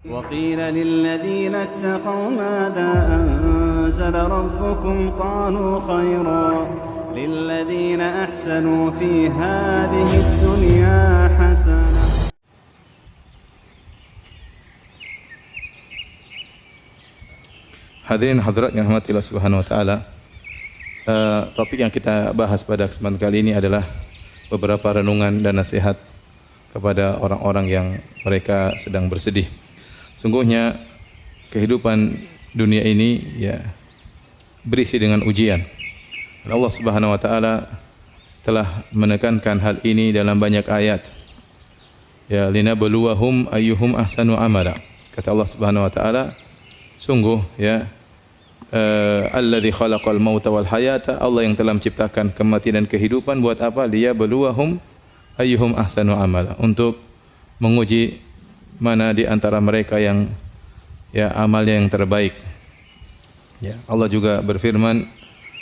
وقيل للذين اتقوا ماذا أنزل ربكم قالوا خيرا للذين أحسنوا في هذه الدنيا حسنة. Hadirin hadirat yang rahmati Allah Subhanahu wa taala. Topik yang kita bahas pada kesempatan kali ini adalah beberapa renungan dan nasihat kepada orang-orang yang mereka sedang bersedih. Sungguhnya kehidupan dunia ini ya berisi dengan ujian. Dan Allah Subhanahu wa taala telah menekankan hal ini dalam banyak ayat. Ya linabluwahum ayyuhum ahsanu amala. Kata Allah Subhanahu wa taala, sungguh ya alladzi khalaqal mauta wal hayata, Allah yang telah menciptakan kematian dan kehidupan buat apa? Liyabluwahum ayyuhum ahsanu amala, untuk menguji mana di antara mereka yang ya amalnya yang terbaik. Ya, Allah juga berfirman,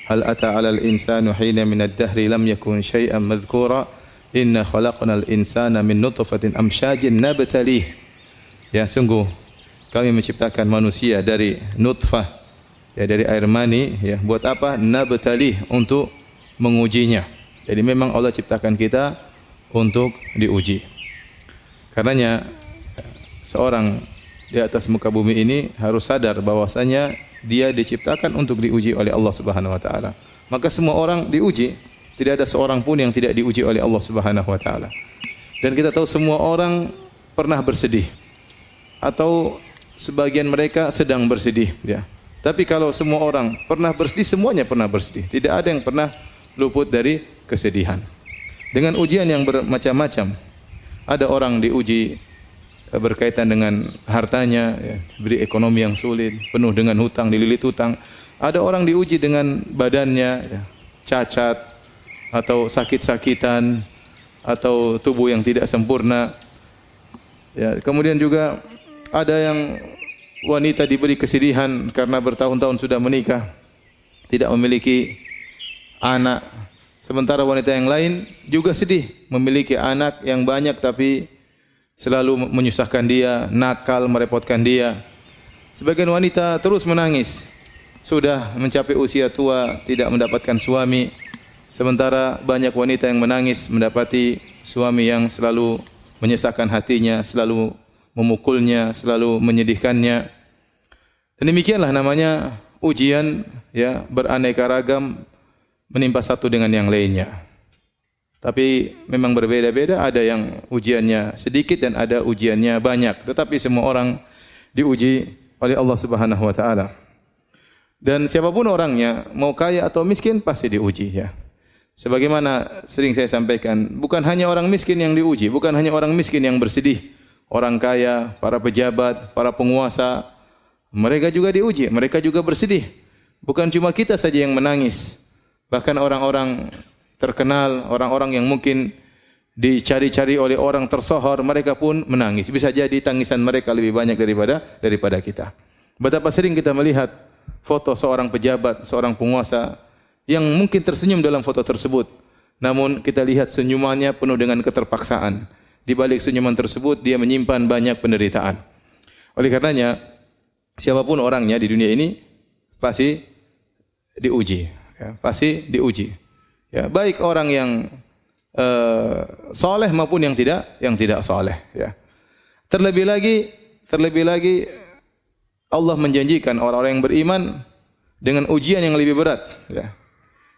hal ata 'alal insanu hina minad dahri lam yakun syai'an madhkura inna khalaqnal insana min nutfatin amsyajin nabtalih. Ya, sungguh kami menciptakan manusia dari nutfah, ya dari air mani, ya buat apa? Nabtalih, untuk mengujinya. Jadi memang Allah ciptakan kita untuk diuji. Karenanya seorang di atas muka bumi ini harus sadar bahwasanya dia diciptakan untuk diuji oleh Allah Subhanahu wa taala. Maka semua orang diuji, tidak ada seorang pun yang tidak diuji oleh Allah Subhanahu wa taala. Dan kita tahu semua orang pernah bersedih, atau sebagian mereka sedang bersedih, ya. Tapi kalau semua orang pernah bersedih, semuanya pernah bersedih. Tidak ada yang pernah luput dari kesedihan. Dengan ujian yang bermacam-macam. Ada orang diuji berkaitan dengan hartanya, ya, beri ekonomi yang sulit, penuh dengan hutang, dililit hutang. Ada orang diuji dengan badannya, ya, cacat atau sakit-sakitan atau tubuh yang tidak sempurna. Ya, kemudian juga ada yang wanita diberi kesedihan karena bertahun-tahun sudah menikah, tidak memiliki anak. Sementara wanita yang lain juga sedih, memiliki anak yang banyak tapi selalu menyusahkan dia, nakal, merepotkan dia. Sebagian wanita terus menangis, sudah mencapai usia tua, tidak mendapatkan suami. Sementara banyak wanita yang menangis mendapati suami yang selalu menyesakkan hatinya, selalu memukulnya, selalu menyedihkannya. Dan demikianlah namanya ujian, ya, beraneka ragam menimpa satu dengan yang lainnya. Tapi memang berbeda-beda, ada yang ujiannya sedikit dan ada ujiannya banyak. Tetapi semua orang diuji oleh Allah Subhanahu wa taala. Dan siapapun orangnya, mau kaya atau miskin, pasti diuji, ya. Sebagaimana sering saya sampaikan, bukan hanya orang miskin yang diuji, bukan hanya orang miskin yang bersedih. Orang kaya, para pejabat, para penguasa, mereka juga diuji, mereka juga bersedih. Bukan cuma kita saja yang menangis. Bahkan orang-orang terkenal, orang-orang yang mungkin dicari-cari oleh orang tersohor, mereka pun menangis. Bisa jadi tangisan mereka lebih banyak daripada kita. Betapa sering kita melihat foto seorang pejabat, seorang penguasa yang mungkin tersenyum dalam foto tersebut. Namun kita lihat senyumannya penuh dengan keterpaksaan. Di balik senyuman tersebut dia menyimpan banyak penderitaan. Oleh karenanya siapapun orangnya di dunia ini pasti diuji, ya, pasti diuji. Ya, baik orang yang soleh maupun yang tidak soleh. Ya. Terlebih lagi Allah menjanjikan orang-orang yang beriman dengan ujian yang lebih berat. Ya.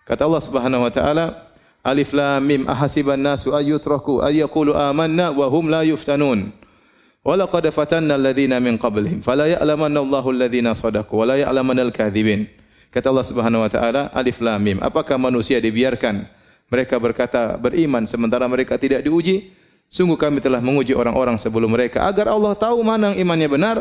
Kata Allah Subhanahu wa taala, Alif Lam Mim ahasiban nasu ayyutraku ayyaqulu amanna wa hum la yuftanun. Wa laqad fatanna alladhina min qablihim fala ya'lamanna Allahu alladhina shadaqu wa la ya'lamanal kadhibin. Kata Allah Subhanahu wa taala, Alif Lam Mim, apakah manusia dibiarkan mereka berkata beriman sementara mereka tidak diuji? Sungguh kami telah menguji orang-orang sebelum mereka agar Allah tahu mana yang imannya benar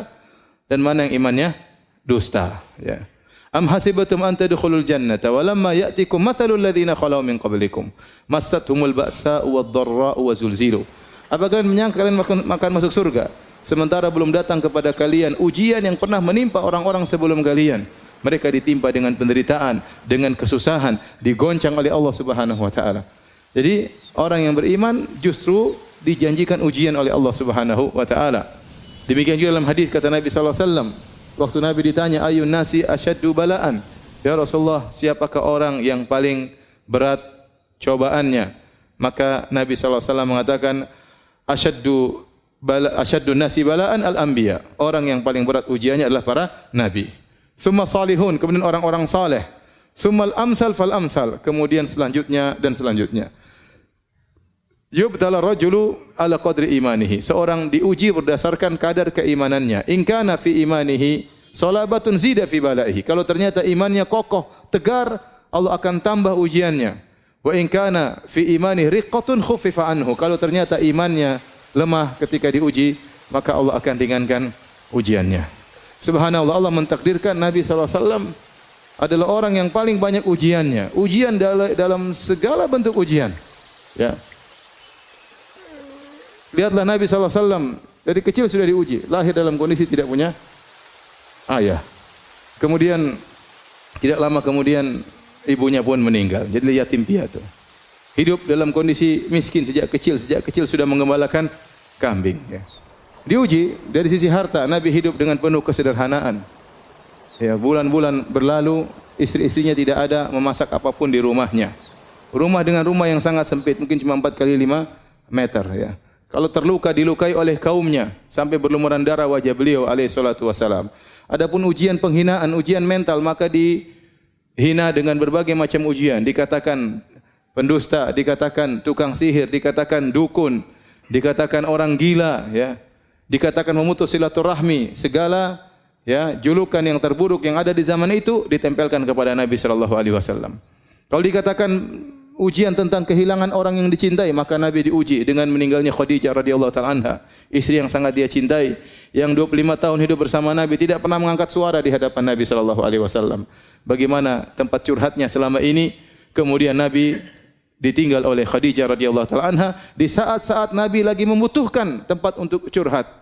dan mana yang imannya dusta, ya. Am hasibatum an tadkhulul jannata wa lamma ya'tikum mathalul ladzina khalau min qablikum massathumul ba'sa'u wad-dharra'u wa zulzilu. Apakah kalian menyangka kalian akan masuk surga sementara belum datang kepada kalian ujian yang pernah menimpa orang-orang sebelum kalian? Mereka ditimpa dengan penderitaan, dengan kesusahan, digoncang oleh Allah Subhanahu wa taala. Jadi orang yang beriman justru dijanjikan ujian oleh Allah Subhanahu wa taala. Demikian juga dalam hadis kata Nabi sallallahu alaihi wasallam, waktu Nabi ditanya ayyun nasi asyaddu bala'an, ya Rasulullah, siapakah orang yang paling berat cobaannya? Maka Nabi sallallahu alaihi wasallam mengatakan asyaddu nasi bala'an al-anbiya. Orang yang paling berat ujiannya adalah para nabi. Tsumma salihun, kemudian orang-orang saleh. Tsumma al-amsal fal amsal, kemudian selanjutnya dan selanjutnya. Yubtala rajulu ala qadri imanihi. Seorang diuji berdasarkan kadar keimanannya. In kana fi imanihi salabatun zida fi balaihi. Kalau ternyata imannya kokoh, tegar, Allah akan tambah ujiannya. Wa in kana fi imanihi riqqatun khuffifa anhu. Kalau ternyata imannya lemah ketika diuji, maka Allah akan ringankan ujiannya. Subhanallah, Allah mentakdirkan Nabi sallallahu alaihi wasallam adalah orang yang paling banyak ujiannya. Ujian dalam segala bentuk ujian. Ya. Lihatlah Nabi sallallahu alaihi wasallam dari kecil sudah diuji, lahir dalam kondisi tidak punya ayah. Kemudian tidak lama kemudian ibunya pun meninggal, jadi yatim piatu. Hidup dalam kondisi miskin sejak kecil sudah menggembalakan kambing. Ya. Diuji dari sisi harta, Nabi hidup dengan penuh kesederhanaan. Ya, bulan-bulan berlalu, istri-istrinya tidak ada memasak apapun di rumahnya. Rumah dengan rumah yang sangat sempit, mungkin cuma 4 kali 5 meter. Ya. Kalau terluka dilukai oleh kaumnya sampai berlumuran darah wajah beliau alaihi salatu wasalam. Adapun ujian penghinaan, ujian mental, maka dihina dengan berbagai macam ujian. Dikatakan pendusta, dikatakan tukang sihir, dikatakan dukun, dikatakan orang gila, ya. Dikatakan memutus silaturahmi, segala ya julukan yang terburuk yang ada di zaman itu ditempelkan kepada Nabi sallallahu alaihi wasallam. Kalau dikatakan ujian tentang kehilangan orang yang dicintai, maka Nabi diuji dengan meninggalnya Khadijah radhiyallahu taala anha, istri yang sangat dia cintai, yang 25 tahun hidup bersama Nabi, tidak pernah mengangkat suara di hadapan Nabi sallallahu alaihi wasallam. Bagaimana tempat curhatnya selama ini, kemudian Nabi ditinggal oleh Khadijah radhiyallahu taala anha di saat-saat Nabi lagi membutuhkan tempat untuk curhat.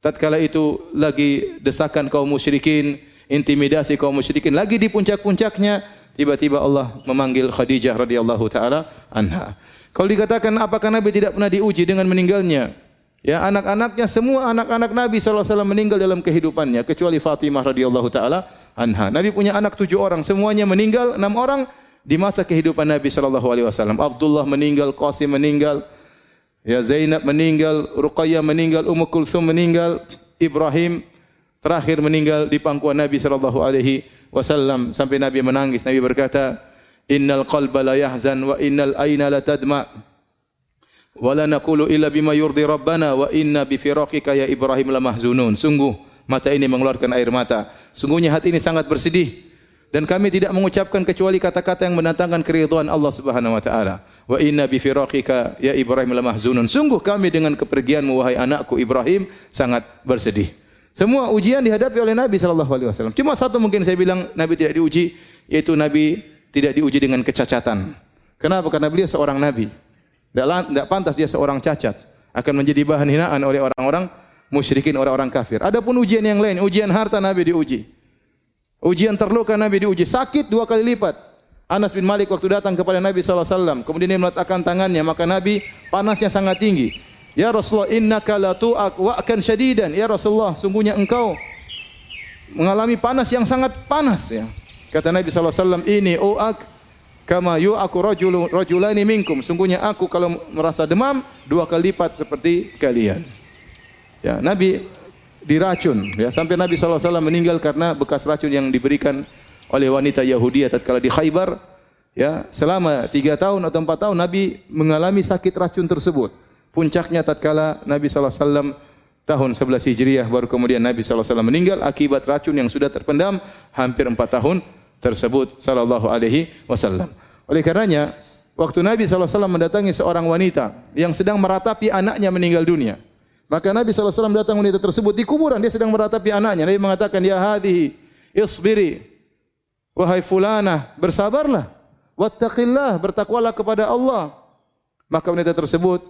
Tatkala itu lagi desakan kaum musyrikin, intimidasi kaum musyrikin lagi di puncak-puncaknya, tiba-tiba Allah memanggil Khadijah radhiyallahu taala anha. Kalau dikatakan apakah Nabi tidak pernah diuji dengan meninggalnya? Ya, anak-anaknya, semua anak-anak Nabi sallallahu alaihi wasallam meninggal dalam kehidupannya kecuali Fatimah radhiyallahu taala anha. Nabi punya anak 7 orang, semuanya meninggal, 6 orang di masa kehidupan Nabi sallallahu alaihi wasallam. Abdullah meninggal, Qasim meninggal, ya Zainab meninggal, Ruqayyah meninggal, Ummu Kulsum meninggal, Ibrahim terakhir meninggal di pangkuan Nabi sallallahu alaihi wasallam sampai Nabi menangis. Nabi berkata, "Innal qalba la yahzan wa innal aina la tadma wa la naqulu illa bima yurdi rabbana wa inna bi firaqika ya Ibrahim la mahzunun." Sungguh mata ini mengeluarkan air mata. Sungguhnya hati ini sangat bersedih dan kami tidak mengucapkan kecuali kata-kata yang mendatangkan keridhaan Allah Subhanahu wa taala. Wa inna bi firaqika ya Ibrahim la mahzunun. Sungguh kami dengan kepergianmu wahai anakku Ibrahim sangat bersedih. Semua ujian dihadapi oleh Nabi sallallahu alaihi wasallam. Cuma satu mungkin saya bilang Nabi tidak diuji, yaitu Nabi tidak diuji dengan kecacatan. Kenapa? Karena beliau seorang nabi. Tidak pantas dia seorang cacat, akan menjadi bahan hinaan oleh orang-orang musyrikin, orang-orang kafir. Adapun ujian yang lain, ujian harta Nabi diuji. Ujian terluka Nabi diuji, sakit 2 kali lipat. Anas bin Malik waktu datang kepada Nabi sallallahu alaihi wasallam, kemudian dia meletakkan tangannya, maka Nabi panasnya sangat tinggi. Ya Rasulullah, innaka la tu'ak wa'kan syadidan. Ya Rasulullah, sungguhnya engkau mengalami panas yang sangat panas, ya. Kata Nabi sallallahu alaihi wasallam, ini u'ak kama yu'aku rajulani minkum. Sungguhnya aku kalau merasa demam 2 kali lipat seperti kalian. Ya, Nabi diracun, ya, sampai Nabi sallallahu alaihi wasallam meninggal karena bekas racun yang diberikan oleh wanita Yahudi tatkala di Khaybar. Ya, selama 3 tahun atau 4 tahun Nabi mengalami sakit racun tersebut. Puncaknya tatkala Nabi sallallahu alaihi wasallam tahun 11 Hijriah, baru kemudian Nabi sallallahu alaihi wasallam meninggal akibat racun yang sudah terpendam hampir 4 tahun tersebut sallallahu alaihi wasallam. Oleh karenanya, waktu Nabi sallallahu alaihi wasallam mendatangi seorang wanita yang sedang meratapi anaknya meninggal dunia, maka Nabi sallallahu alaihi wasallam datang wanita tersebut di kuburan, dia sedang meratapi anaknya. Nabi mengatakan, "Ya hadhihi, isbiri." Wahai fulanah, bersabarlah. Wattaqillah, bertakwalah kepada Allah. Maka wanita tersebut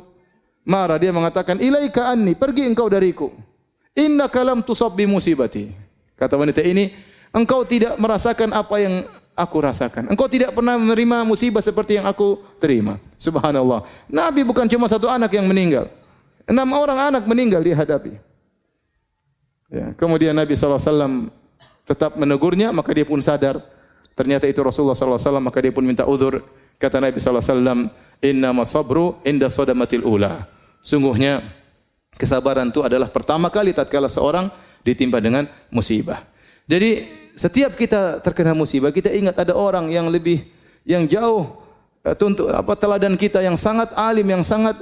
marah, dia mengatakan, "Ilaika anni, pergi engkau dariku. Innaka lam tusab bi musibati." Kata wanita ini, engkau tidak merasakan apa yang aku rasakan. Engkau tidak pernah menerima musibah seperti yang aku terima. Subhanallah. Nabi bukan cuma 1 anak yang meninggal. 6 orang anak meninggal dia hadapi. Ya, kemudian Nabi SAW tetap menegurnya, maka dia pun sadar ternyata itu Rasulullah SAW, maka dia pun minta uzur. Kata Nabi SAW, innama sabru inda sodamatil ula. Sungguhnya kesabaran itu adalah pertama kali tatkala seorang ditimpa dengan musibah. Jadi setiap kita terkena musibah, kita ingat ada orang yang jauh teladan kita, yang sangat alim, yang sangat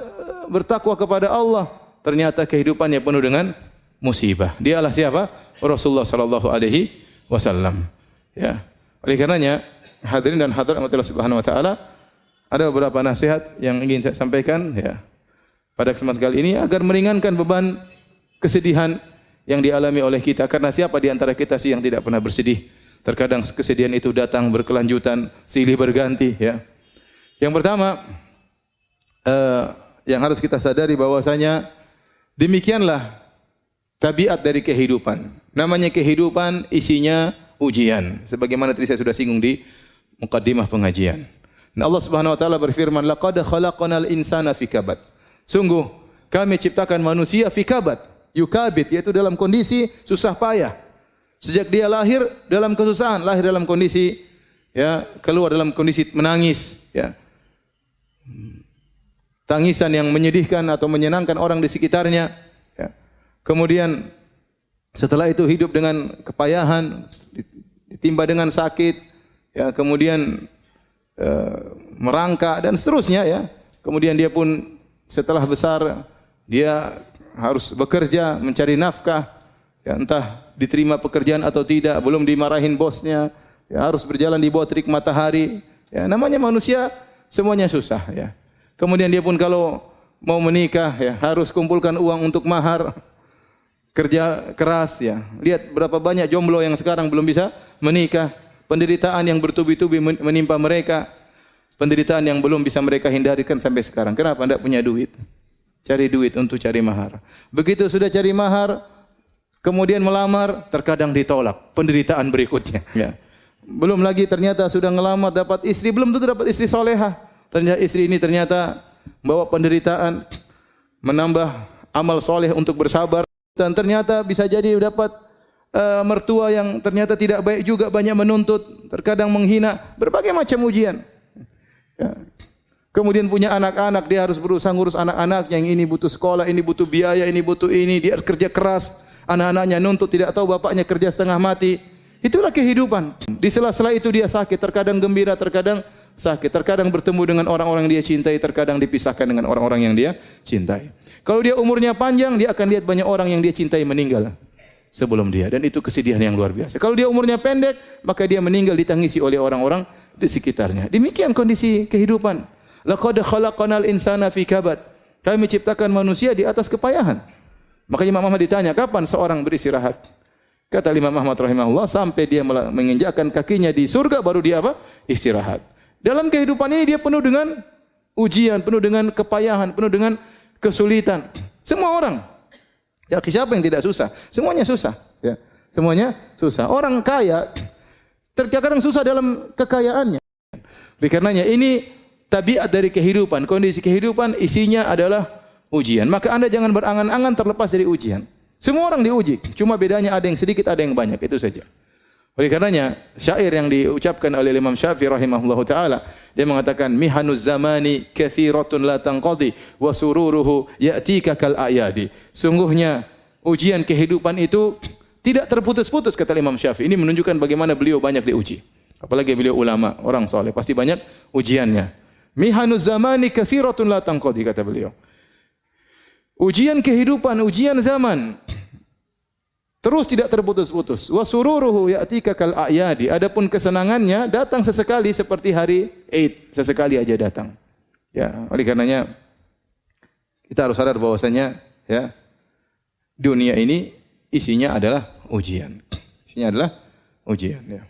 bertakwa kepada Allah. Ternyata kehidupannya penuh dengan musibah. Dialah siapa? Rasulullah sallallahu alaihi wasallam. Ya. Oleh karenanya, hadirin dan hadirat Allah Subhanahu wa taala, ada beberapa nasihat yang ingin saya sampaikan ya pada kesempatan kali ini agar meringankan beban kesedihan yang dialami oleh kita. Karena siapa di antara kita sih yang tidak pernah bersedih? Terkadang kesedihan itu datang berkelanjutan, silih berganti ya. Yang pertama yang harus kita sadari bahwasanya demikianlah tabiat dari kehidupan. Namanya kehidupan isinya ujian. Sebagaimana tadi saya sudah singgung di mukaddimah pengajian. Nah, Allah Subhanahu wa taala berfirman, "Laqad khalaqnal insana fi kabad." Sungguh kami ciptakan manusia fi kabad, yukabid, yaitu dalam kondisi susah payah. Sejak dia lahir dalam kesusahan, lahir dalam kondisi ya, keluar dalam kondisi menangis ya. Tangisan yang menyedihkan atau menyenangkan orang di sekitarnya ya. Kemudian setelah itu hidup dengan kepayahan, ditimpa dengan sakit, ya, kemudian merangkak dan seterusnya ya. Kemudian dia pun setelah besar dia harus bekerja mencari nafkah, ya, entah diterima pekerjaan atau tidak, belum dimarahin bosnya, ya, harus berjalan di bawah terik matahari. Ya, namanya manusia semuanya susah ya. Kemudian dia pun kalau mau menikah ya harus kumpulkan uang untuk mahar. Kerja keras ya. Lihat berapa banyak jomblo yang sekarang belum bisa menikah. Penderitaan yang bertubi-tubi menimpa mereka. Penderitaan yang belum bisa mereka hindarikan sampai sekarang. Kenapa? Tidak punya duit. Cari duit untuk cari mahar. Begitu sudah cari mahar, kemudian melamar, terkadang ditolak. Penderitaan berikutnya. Ya. Belum lagi ternyata sudah ngelamar dapat istri, belum tentu dapat istri solehah. Ternyata istri ini ternyata bawa penderitaan, menambah amal soleh untuk bersabar. Dan ternyata bisa jadi dapat mertua yang ternyata tidak baik juga, banyak menuntut, terkadang menghina, berbagai macam ujian. Ya. Kemudian punya anak-anak, dia harus berusaha ngurus anak-anak, yang ini butuh sekolah, ini butuh biaya, ini butuh ini, dia kerja keras, anak-anaknya nuntut, tidak tahu bapaknya kerja setengah mati. Itulah kehidupan. Di sela-sela itu dia sakit, terkadang gembira, terkadang sakit, terkadang bertemu dengan orang-orang yang dia cintai, terkadang dipisahkan dengan orang-orang yang dia cintai. Kalau dia umurnya panjang, dia akan lihat banyak orang yang dia cintai meninggal sebelum dia, dan itu kesedihan yang luar biasa. Kalau dia umurnya pendek, maka dia meninggal ditangisi oleh orang-orang di sekitarnya. Demikian kondisi kehidupan. Laqad khalaqnal insana fi kabad. Kami ciptakan manusia di atas kepayahan. Makanya Imam Ahmad ditanya, kapan seorang beristirahat? Kata Imam Ahmad rahimahullah, sampai dia menginjakkan kakinya di surga baru dia apa? Istirahat. Dalam kehidupan ini dia penuh dengan ujian, penuh dengan kepayahan, penuh dengan kesulitan. Semua orang. Ya, siapa yang tidak susah? Semuanya susah. Ya, semuanya susah. Orang kaya terkadang susah dalam kekayaannya. Oleh karenanya ini tabiat dari kehidupan. Kondisi kehidupan isinya adalah ujian. Maka Anda jangan berangan-angan terlepas dari ujian. Semua orang diuji. Cuma bedanya ada yang sedikit, ada yang banyak. Itu saja. Oleh karenanya syair yang diucapkan oleh Imam Syafi'i rahimahullahu taala, dia mengatakan mihanuz zamani katsiratun la tanqadi wa sururuhu ya'tika kal ayadi. Sungguhnya ujian kehidupan itu tidak terputus-putus, kata Imam Syafi'i. Ini menunjukkan bagaimana beliau banyak diuji. Apalagi beliau ulama, orang soleh, pasti banyak ujiannya. Mihanuz zamani katsiratun la tanqadi, kata beliau. Ujian kehidupan, ujian zaman terus tidak terputus-putus. Wa sururuhu ya'tika kal a'yadi. Adapun kesenangannya datang sesekali seperti hari Eid, sesekali aja datang. Ya, oleh karenanya kita harus sadar bahwasanya ya dunia ini isinya adalah ujian. Isinya adalah ujian ya.